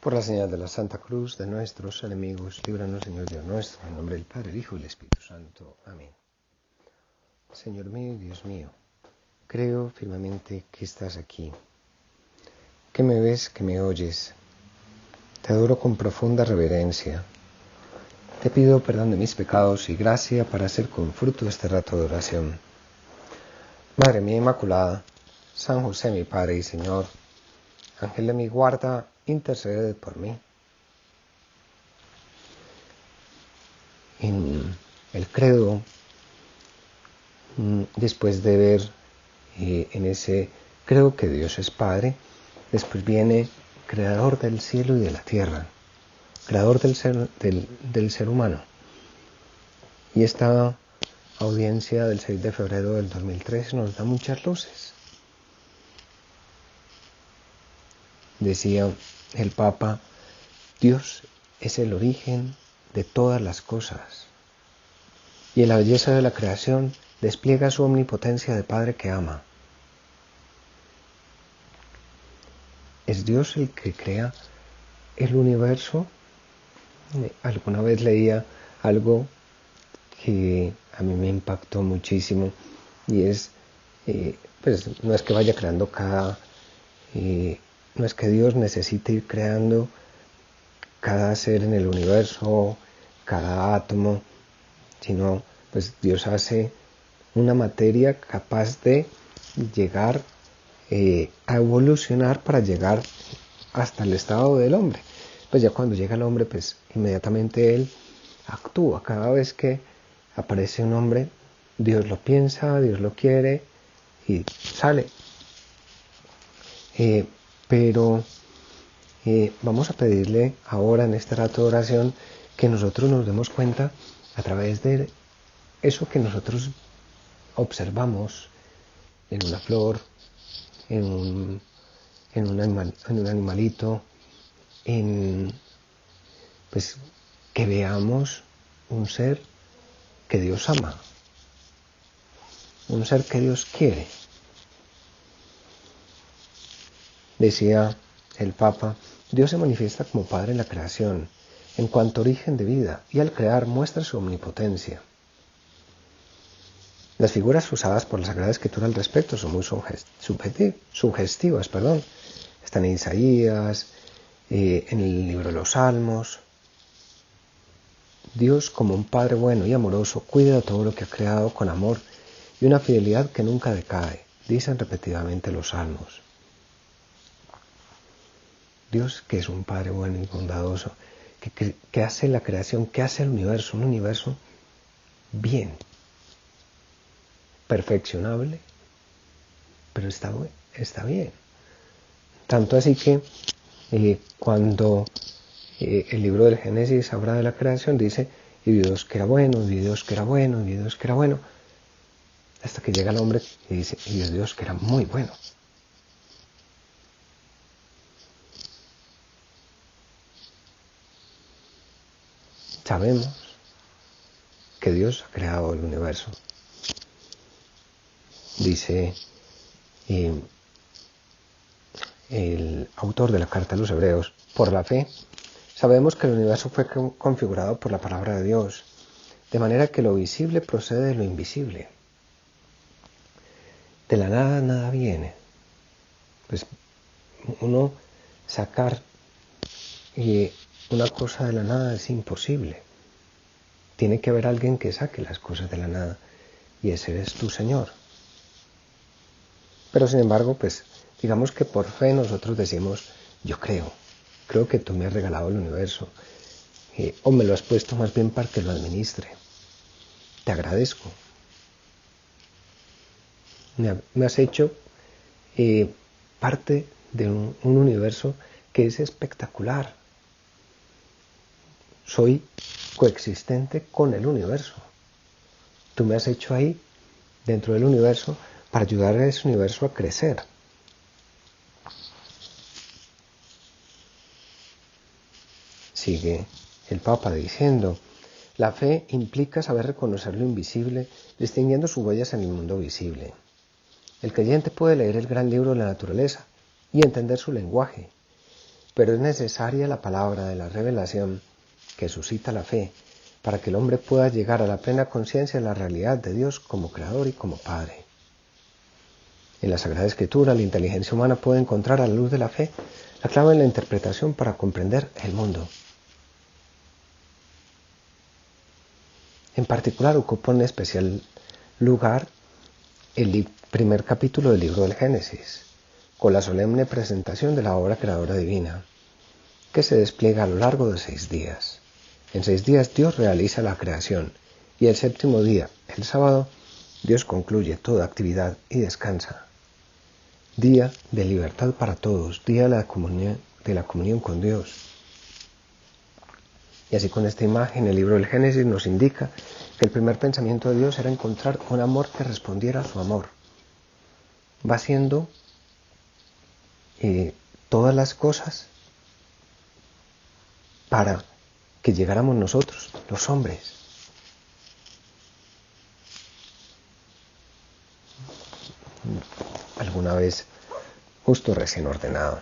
Por la señal de la Santa Cruz de nuestros enemigos, líbranos, Señor Dios nuestro, en nombre del Padre, el Hijo y el Espíritu Santo. Amén. Señor mío y Dios mío, creo firmemente que estás aquí, que me ves, que me oyes. Te adoro con profunda reverencia. Te pido perdón de mis pecados y gracia para hacer con fruto este rato de oración. Madre mía Inmaculada, San José mi Padre y Señor, Ángel de mi guarda, intercede por mí. En el credo, después de ver en ese creo que Dios es Padre, después viene Creador del cielo y de la tierra, Creador del ser humano. Y esta audiencia del 6 de febrero del 2013 nos da muchas luces. Decía el Papa, Dios es el origen de todas las cosas, y en la belleza de la creación despliega su omnipotencia de Padre que ama. ¿Es Dios el que crea el universo? Alguna vez leía algo que a mí me impactó muchísimo, y es, pues no es que vaya creando no es que Dios necesite ir creando cada ser en el universo, cada átomo, sino pues Dios hace una materia capaz de llegar a evolucionar para llegar hasta el estado del hombre. Pues ya cuando llega el hombre, pues inmediatamente él actúa. Cada vez que aparece un hombre, Dios lo piensa, Dios lo quiere y sale. Pero vamos a pedirle ahora en este rato de oración que nosotros nos demos cuenta a través de eso que nosotros observamos en una flor, en un animalito, pues que veamos un ser que Dios ama, un ser que Dios quiere. Decía el Papa, Dios se manifiesta como Padre en la creación, en cuanto origen de vida, y al crear muestra su omnipotencia. Las figuras usadas por la Sagrada Escritura al respecto son muy sugestivas. Están en Isaías, en el libro de los Salmos. Dios, como un Padre bueno y amoroso, cuida de todo lo que ha creado con amor y una fidelidad que nunca decae, dicen repetidamente los Salmos. Dios, que es un Padre bueno y bondadoso, que hace la creación, que hace el universo, un universo bien, perfeccionable, pero está bien. Tanto así que cuando el libro del Génesis habla de la creación, dice, y Dios que era bueno, y Dios que era bueno, y Dios que era bueno, hasta que llega el hombre y dice, y Dios que era muy bueno. Sabemos que Dios ha creado el universo. Dice el autor de la carta a los Hebreos, por la fe, sabemos que el universo fue configurado por la palabra de Dios, de manera que lo visible procede de lo invisible. De la nada, nada viene. Pues uno sacar una cosa de la nada es imposible. Tiene que haber alguien que saque las cosas de la nada, y ese eres tú, Señor. Pero sin embargo, pues digamos que por fe nosotros decimos, yo creo que tú me has regalado el universo, o me lo has puesto más bien para que lo administre. Te agradezco. Me has hecho parte de un universo que es espectacular. Soy coexistente con el universo. Tú me has hecho ahí, dentro del universo, para ayudar a ese universo a crecer. Sigue el Papa diciendo, la fe implica saber reconocer lo invisible, distinguiendo sus huellas en el mundo visible. El creyente puede leer el gran libro de la naturaleza y entender su lenguaje, pero es necesaria la palabra de la revelación que suscita la fe para que el hombre pueda llegar a la plena conciencia de la realidad de Dios como Creador y como Padre. En la Sagrada Escritura, la inteligencia humana puede encontrar a la luz de la fe la clave en la interpretación para comprender el mundo. En particular, ocupa un especial lugar el primer capítulo del libro del Génesis, con la solemne presentación de la obra creadora divina, que se despliega a lo largo de 6 días. En 6 días Dios realiza la creación, y el séptimo día, el sábado, Dios concluye toda actividad y descansa. Día de libertad para todos, día de la comunión con Dios. Y así con esta imagen, el libro del Génesis nos indica que el primer pensamiento de Dios era encontrar un amor que respondiera a su amor. Va haciendo todas las cosas para que llegáramos nosotros, los hombres. Alguna vez, justo recién ordenado,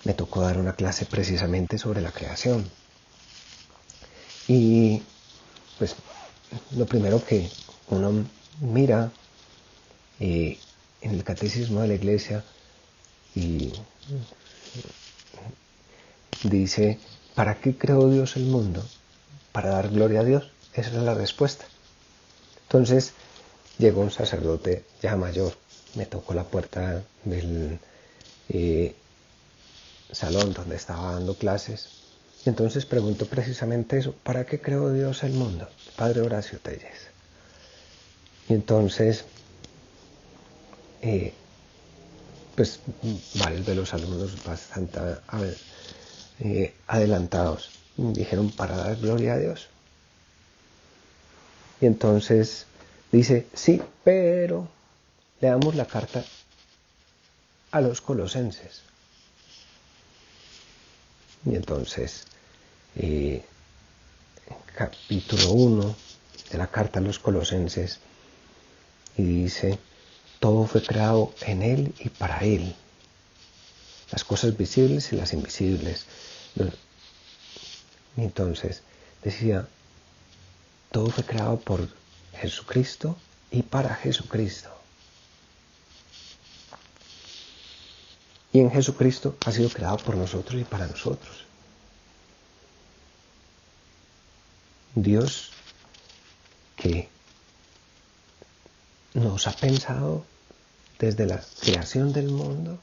me tocó dar una clase precisamente sobre la creación. Y pues lo primero que uno mira en el catecismo de la Iglesia y dice, ¿para qué creó Dios el mundo? Para dar gloria a Dios. Esa es la respuesta. Entonces llegó un sacerdote ya mayor, me tocó la puerta del salón donde estaba dando clases, y entonces preguntó precisamente eso, ¿para qué creó Dios el mundo? Padre Horacio Telles. Y entonces, pues varios de los alumnos bastante adelantados dijeron, para dar gloria a Dios. Y entonces dice, sí, pero leamos la carta a los colosenses. Y entonces, capítulo 1 de la carta a los colosenses, y dice, todo fue creado en Él y para Él, las cosas visibles y las invisibles. Y entonces decía, todo fue creado por Jesucristo y para Jesucristo. Y en Jesucristo ha sido creado por nosotros y para nosotros. Dios que nos ha pensado desde la creación del mundo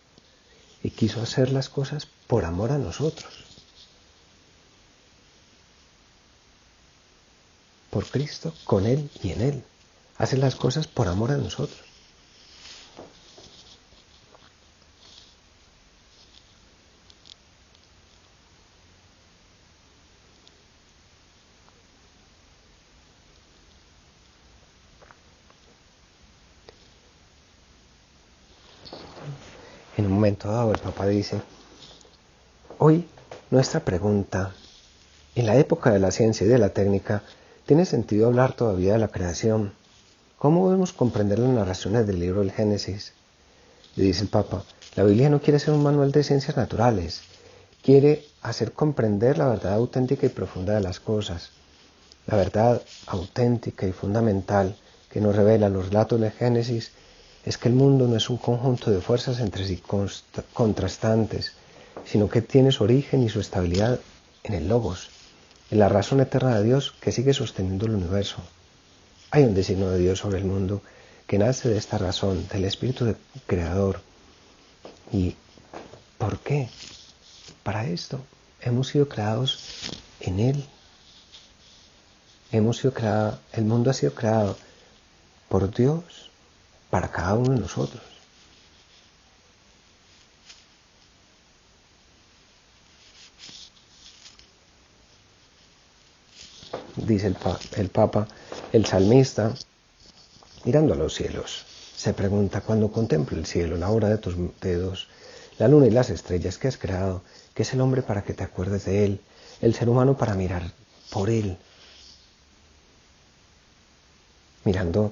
y quiso hacer las cosas por amor a nosotros. Por Cristo, con Él y en Él. Hace las cosas por amor a nosotros. En un momento dado el Papa dice, hoy nuestra pregunta, en la época de la ciencia y de la técnica, ¿tiene sentido hablar todavía de la creación? ¿Cómo debemos comprender las narraciones del libro del Génesis? Le dice el Papa, la Biblia no quiere ser un manual de ciencias naturales, quiere hacer comprender la verdad auténtica y profunda de las cosas. La verdad auténtica y fundamental que nos revela los relatos del Génesis es que el mundo no es un conjunto de fuerzas entre sí contrastantes, sino que tiene su origen y su estabilidad en el Logos, en la razón eterna de Dios que sigue sosteniendo el universo. Hay un designio de Dios sobre el mundo que nace de esta razón, del Espíritu Creador. ¿Y por qué? Para esto hemos sido creados en Él. El mundo ha sido creado por Dios para cada uno de nosotros. Dice el Papa, el salmista, mirando a los cielos, se pregunta, cuando contemplo el cielo, la obra de tus dedos, la luna y las estrellas que has creado, ¿qué es el hombre para que te acuerdes de él? El ser humano para mirar por él. Mirando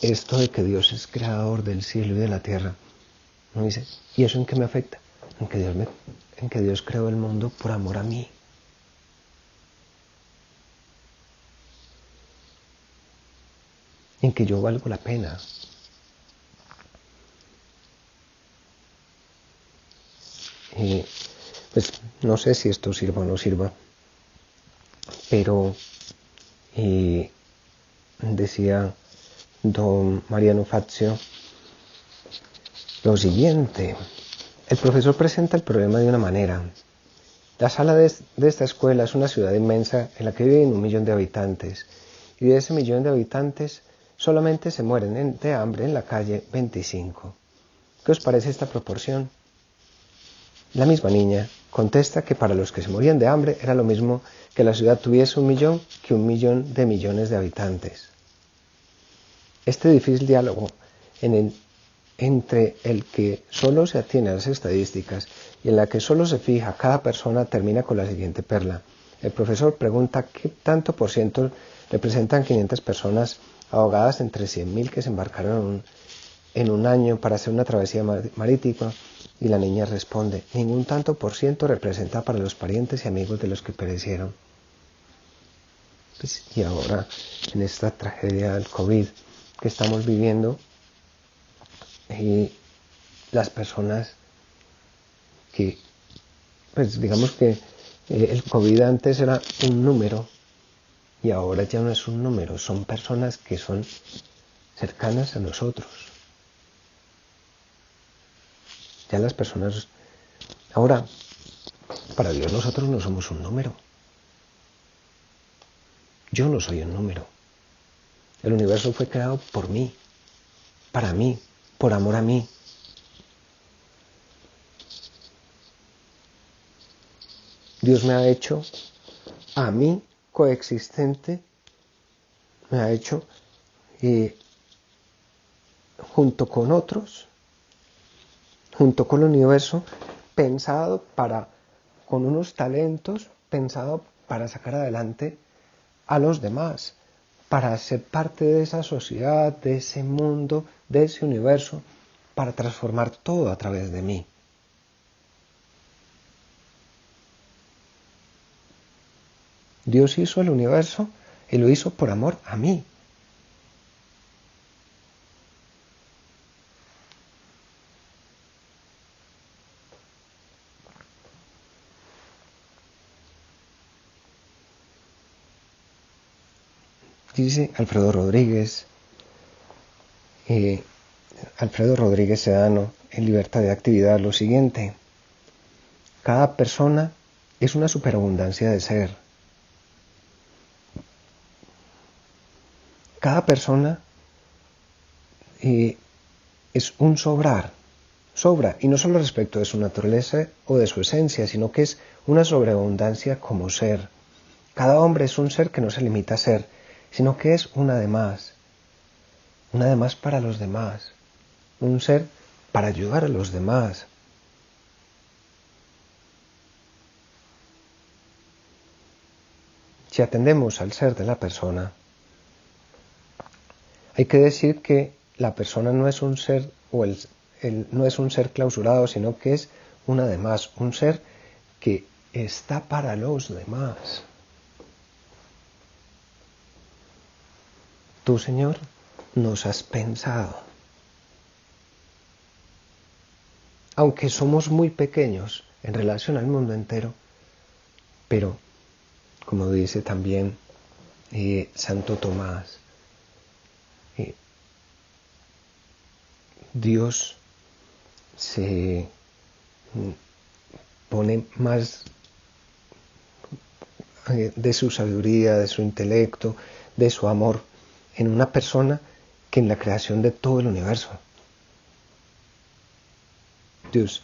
esto de que Dios es creador del cielo y de la tierra, Uno dice, ¿y eso en qué me afecta? En que Dios creó el mundo por amor a mí. En que yo valgo la pena. Y pues no sé si esto sirva o no sirva, pero decía don Mariano Fazio lo siguiente. El profesor presenta el problema de una manera. La sala de esta escuela es una ciudad inmensa en la que viven 1 millón de habitantes, y de ese millón de habitantes solamente se mueren de hambre en la calle 25. ¿Qué os parece esta proporción? La misma niña contesta que para los que se morían de hambre era lo mismo que la ciudad tuviese 1 millón que 1 millón de millones de habitantes. Este difícil diálogo entre el que solo se atiene a las estadísticas y en la que solo se fija cada persona termina con la siguiente perla. El profesor pregunta qué tanto por ciento representan 500 personas ahogadas entre 100.000 que se embarcaron en un año para hacer una travesía marítima, y la niña responde, ningún tanto por ciento representa para los parientes y amigos de los que perecieron. Pues, y ahora, en esta tragedia del COVID que estamos viviendo, las personas que, pues digamos que el COVID antes era un número y ahora ya no es un número, son personas que son cercanas a nosotros. Ya las personas, ahora, para Dios nosotros no somos un número. Yo no soy un número. El universo fue creado por mí, para mí, por amor a mí. Dios me ha hecho a mí coexistente, me ha hecho junto con otros, junto con el universo, pensado con unos talentos, pensado para sacar adelante a los demás, para ser parte de esa sociedad, de ese mundo, de ese universo, para transformar todo a través de mí. Dios hizo el universo y lo hizo por amor a mí. Dice Alfredo Rodríguez Sedano, en Libertad de Actividad, lo siguiente: cada persona es una superabundancia de ser. Cada persona es un sobra, y no solo respecto de su naturaleza o de su esencia, sino que es una sobreabundancia como ser. Cada hombre es un ser que no se limita a ser, sino que es una de más para los demás, un ser para ayudar a los demás. Si atendemos al ser de la persona, hay que decir que la persona no es un ser no es un ser clausurado, sino que es una de más, un ser que está para los demás. Tú, Señor, nos has pensado. Aunque somos muy pequeños en relación al mundo entero, pero, como dice también Santo Tomás, Dios se pone más de su sabiduría, de su intelecto, de su amor en una persona que en la creación de todo el universo. Dios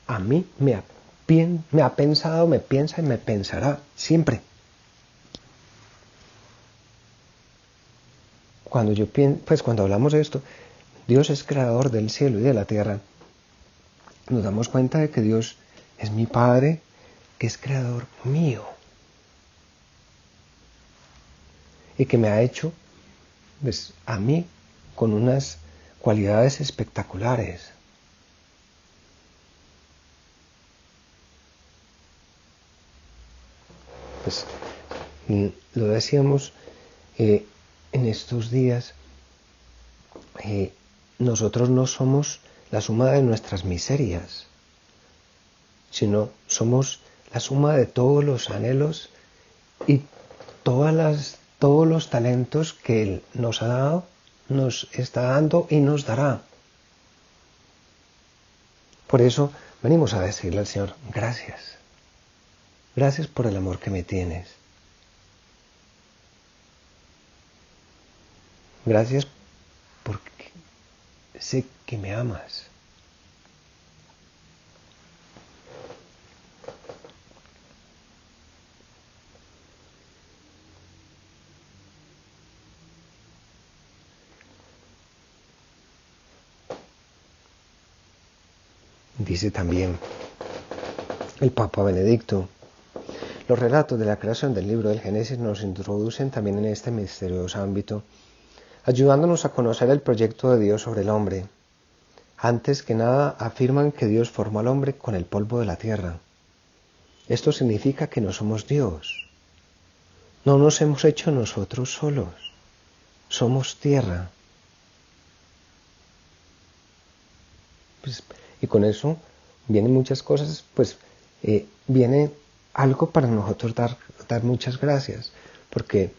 a mí me ha pensado, me piensa y me pensará siempre. Cuando hablamos de esto, Dios es creador del cielo y de la tierra. Nos damos cuenta de que Dios es mi Padre, que es creador mío. Y que me ha hecho, pues, a mí con unas cualidades espectaculares. pues lo decíamos en estos días, nosotros no somos la suma de nuestras miserias, sino somos la suma de todos los anhelos y todos los talentos que Él nos ha dado, nos está dando y nos dará. Por eso venimos a decirle al Señor, gracias. Gracias por el amor que me tienes. Gracias porque sé que me amas. Dice también el Papa Benedicto, los relatos de la creación del libro del Génesis nos introducen también en este misterioso ámbito, ayudándonos a conocer el proyecto de Dios sobre el hombre. Antes que nada afirman que Dios formó al hombre con el polvo de la tierra. Esto significa que no somos Dios. No nos hemos hecho nosotros solos. Somos tierra. Y con eso vienen muchas cosas, viene algo para nosotros dar muchas gracias, porque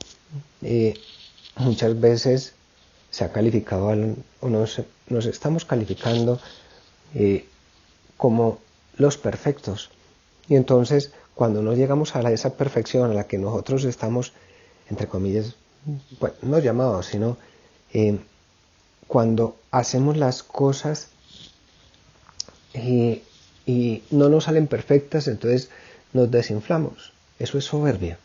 muchas veces se ha calificado, o nos estamos calificando como los perfectos. Y entonces, cuando no llegamos a esa perfección a la que nosotros estamos, entre comillas, no llamados, sino cuando hacemos las cosas y no nos salen perfectas, entonces nos desinflamos. Eso es soberbia.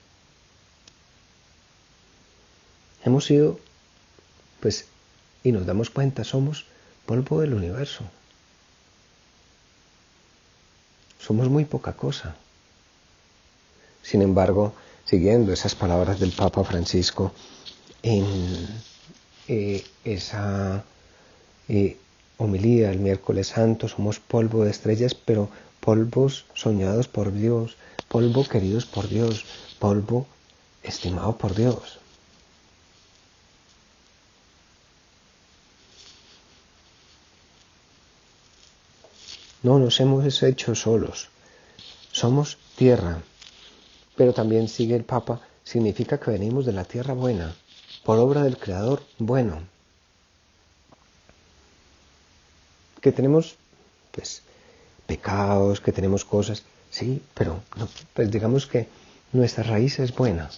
Hemos sido, y nos damos cuenta, somos polvo del universo. Somos muy poca cosa. Sin embargo, siguiendo esas palabras del Papa Francisco en esa homilía el miércoles santo, somos polvo de estrellas, pero polvos soñados por Dios, polvo queridos por Dios, polvo estimado por Dios. No nos hemos hecho solos, somos tierra. Pero también sigue el Papa, significa que venimos de la tierra buena, por obra del Creador bueno. Que tenemos, pecados, que tenemos cosas, sí, pero no, digamos que nuestra raíz es buena.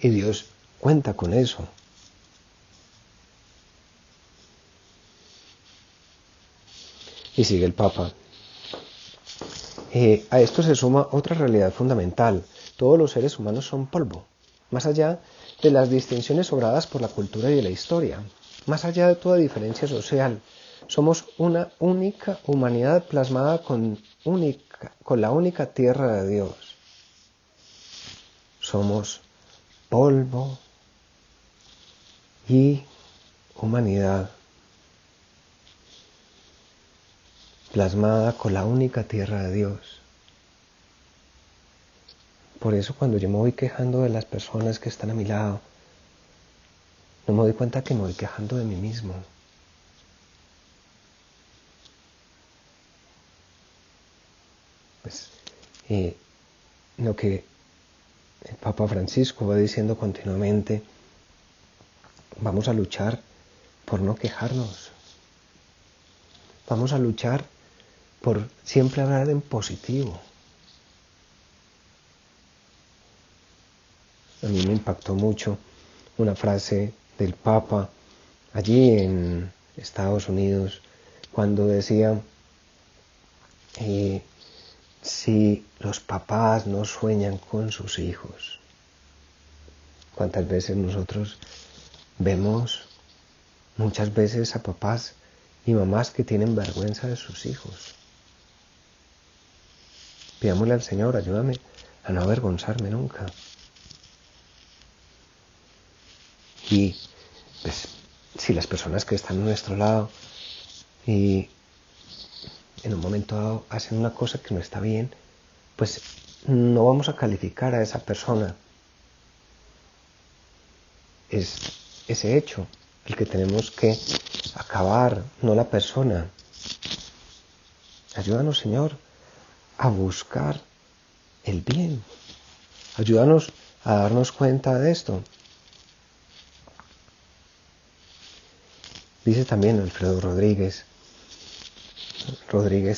Y Dios cuenta con eso. Y sigue el Papa. A esto se suma otra realidad fundamental. Todos los seres humanos son polvo, más allá de las distinciones obradas por la cultura y la historia, más allá de toda diferencia social. Somos una única humanidad plasmada con la única tierra de Dios. Somos polvo y humanidad plasmada con la única tierra de Dios. Por eso cuando yo me voy quejando de las personas que están a mi lado, no me doy cuenta que me voy quejando de mí mismo. Lo que el Papa Francisco va diciendo continuamente, vamos a luchar por no quejarnos. Vamos a luchar por siempre hablar en positivo. A mí me impactó mucho una frase del Papa allí en Estados Unidos cuando decía, si los papás no sueñan con sus hijos, ¿cuántas veces nosotros vemos muchas veces a papás y mamás que tienen vergüenza de sus hijos? Pidámosle al Señor, ayúdame a no avergonzarme nunca. Y si las personas que están a nuestro lado y en un momento dado hacen una cosa que no está bien, no vamos a calificar a esa persona. Es ese hecho el que tenemos que acabar, no la persona. Ayúdanos, Señor, a buscar el bien. Ayúdanos a darnos cuenta de esto. Dice también Alfredo Rodríguez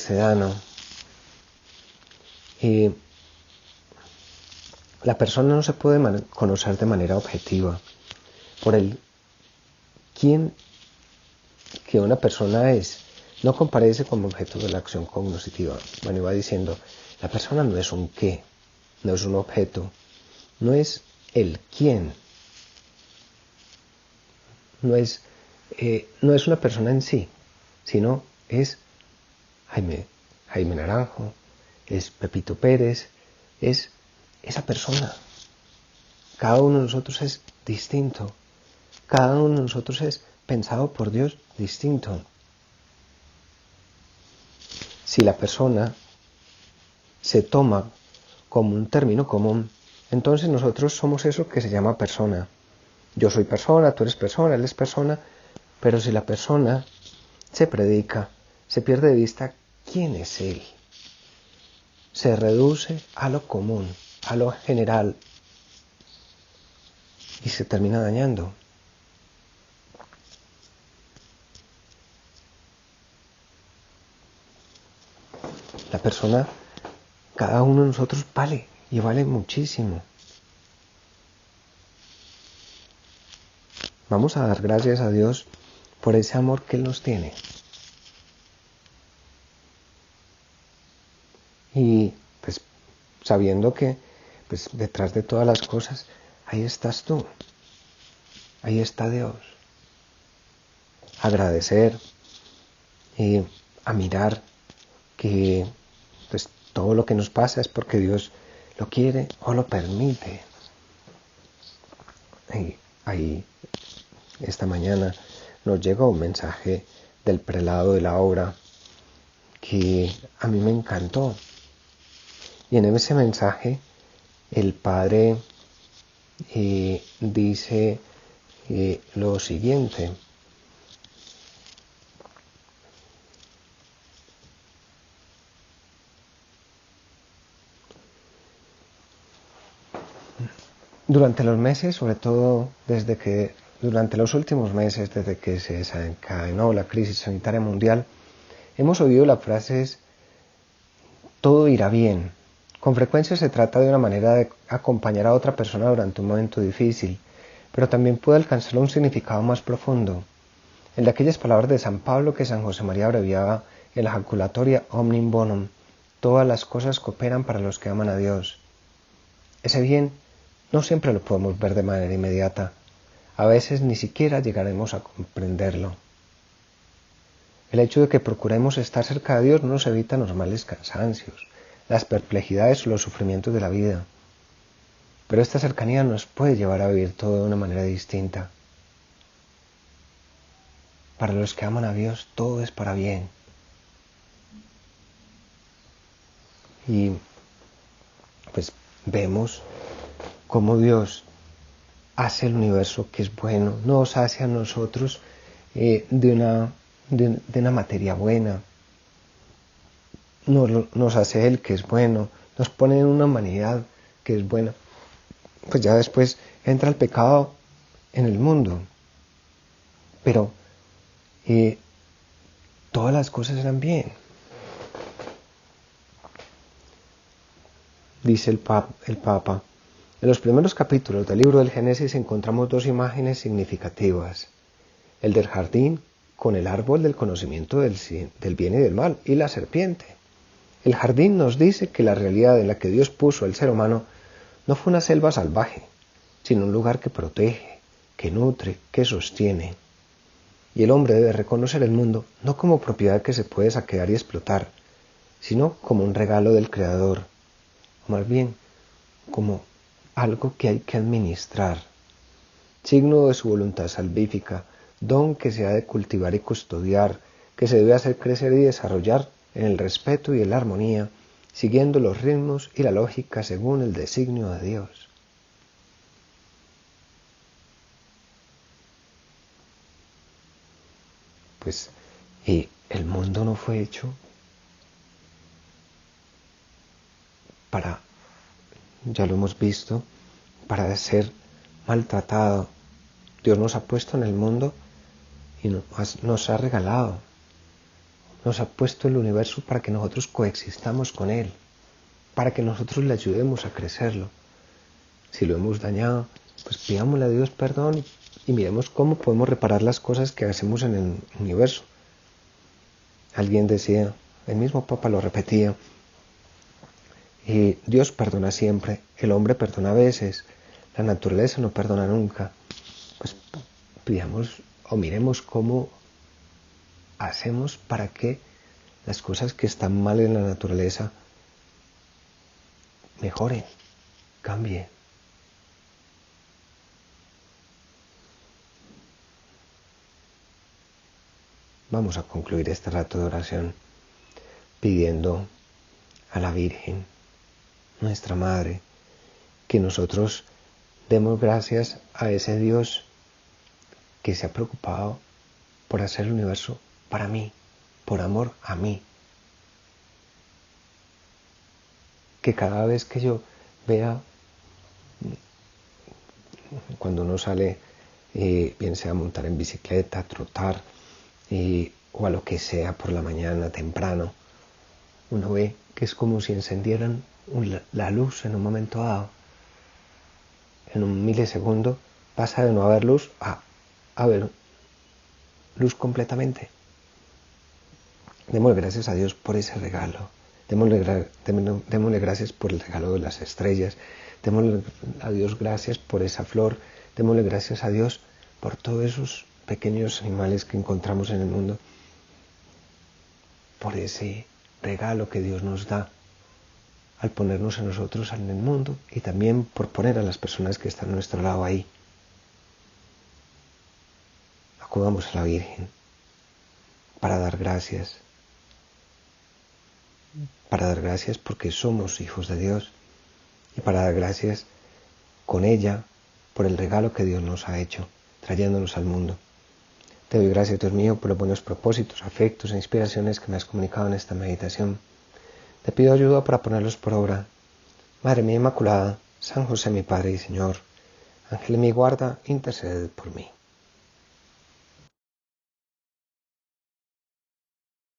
Sedano, y la persona no se puede conocer de manera objetiva por el quién que una persona es. No comparece como objeto de la acción cognitiva. Bueno, iba diciendo, la persona no es un qué, no es un objeto, no es el quién, no es una persona en sí, sino es Jaime Naranjo, es Pepito Pérez, es esa persona. Cada uno de nosotros es distinto. Cada uno de nosotros es pensado por Dios distinto. Si la persona se toma como un término común, entonces nosotros somos eso que se llama persona. Yo soy persona, tú eres persona, él es persona, pero si la persona se predica, se pierde de vista quién es él. Se reduce a lo común, a lo general, y se termina dañando. La persona, cada uno de nosotros vale, y vale muchísimo. Vamos a dar gracias a Dios por ese amor que Él nos tiene. Y pues sabiendo que pues detrás de todas las cosas, ahí estás tú. Ahí está Dios. Agradecer y a mirar que pues todo lo que nos pasa es porque Dios lo quiere o lo permite. Y ahí esta mañana nos llegó un mensaje del prelado de la obra que a mí me encantó. Y en ese mensaje el padre dice lo siguiente. Durante los meses, sobre todo durante los últimos meses, desde que se desencadenó la crisis sanitaria mundial, hemos oído las frases todo irá bien. Con frecuencia se trata de una manera de acompañar a otra persona durante un momento difícil, pero también puede alcanzar un significado más profundo. El de aquellas palabras de San Pablo que San José María abreviaba en la ejaculatoria Omnium Bonum: todas las cosas cooperan para los que aman a Dios. Ese bien no siempre lo podemos ver de manera inmediata. A veces ni siquiera llegaremos a comprenderlo. El hecho de que procuremos estar cerca de Dios no nos evita normales cansancios, las perplejidades o los sufrimientos de la vida. Pero esta cercanía nos puede llevar a vivir todo de una manera distinta. Para los que aman a Dios, todo es para bien. Y pues vemos cómo Dios hace el universo que es bueno, nos hace a nosotros de una materia buena, nos hace Él que es bueno, nos pone en una humanidad que es buena. Pues ya después entra el pecado en el mundo, pero todas las cosas eran bien. Dice el Papa, en los primeros capítulos del libro del Génesis encontramos dos imágenes significativas: el del jardín con el árbol del conocimiento del bien y del mal y la serpiente. El jardín nos dice que la realidad en la que Dios puso al ser humano no fue una selva salvaje, sino un lugar que protege, que nutre, que sostiene. Y el hombre debe reconocer el mundo no como propiedad que se puede saquear y explotar, sino como un regalo del Creador, o más bien como algo que hay que administrar, signo de su voluntad salvífica, don que se ha de cultivar y custodiar, que se debe hacer crecer y desarrollar en el respeto y en la armonía siguiendo los ritmos y la lógica según el designio de Dios. Pues, y el mundo no fue hecho para, ya lo hemos visto, para ser maltratado. Dios nos ha puesto en el mundo y nos ha regalado, nos ha puesto el universo para que nosotros coexistamos con Él, para que nosotros le ayudemos a crecerlo. Si lo hemos dañado, pues pidámosle a Dios perdón y miremos cómo podemos reparar las cosas que hacemos en el universo. Alguien decía, el mismo Papa lo repetía, Dios perdona siempre, el hombre perdona a veces, la naturaleza no perdona nunca. Pues pidamos o miremos cómo hacemos para que las cosas que están mal en la naturaleza mejoren, cambien. Vamos a concluir este rato de oración pidiendo a la Virgen, nuestra Madre, que nosotros demos gracias a ese Dios que se ha preocupado por hacer el universo para mí, por amor a mí. Que cada vez que yo vea, cuando uno sale, bien sea a montar en bicicleta, trotar, o a lo que sea por la mañana temprano, uno ve que es como si encendieran la luz en un momento dado. En un milisegundo pasa de no haber luz a haber luz completamente. Démosle gracias a Dios por ese regalo. Démosle gracias por el regalo de las estrellas. Démosle a Dios gracias por esa flor. Démosle gracias a Dios por todos esos pequeños animales que encontramos en el mundo. Por ese regalo que Dios nos da al ponernos a nosotros en el mundo y también por poner a las personas que están a nuestro lado ahí. Acudamos a la Virgen para dar gracias porque somos hijos de Dios y para dar gracias con ella por el regalo que Dios nos ha hecho, trayéndonos al mundo. Te doy gracias, Dios mío, por los buenos propósitos, afectos e inspiraciones que me has comunicado en esta meditación. Te pido ayuda para ponerlos por obra. Madre mía Inmaculada, San José mi Padre y Señor, Ángel de mi guarda, intercede por mí.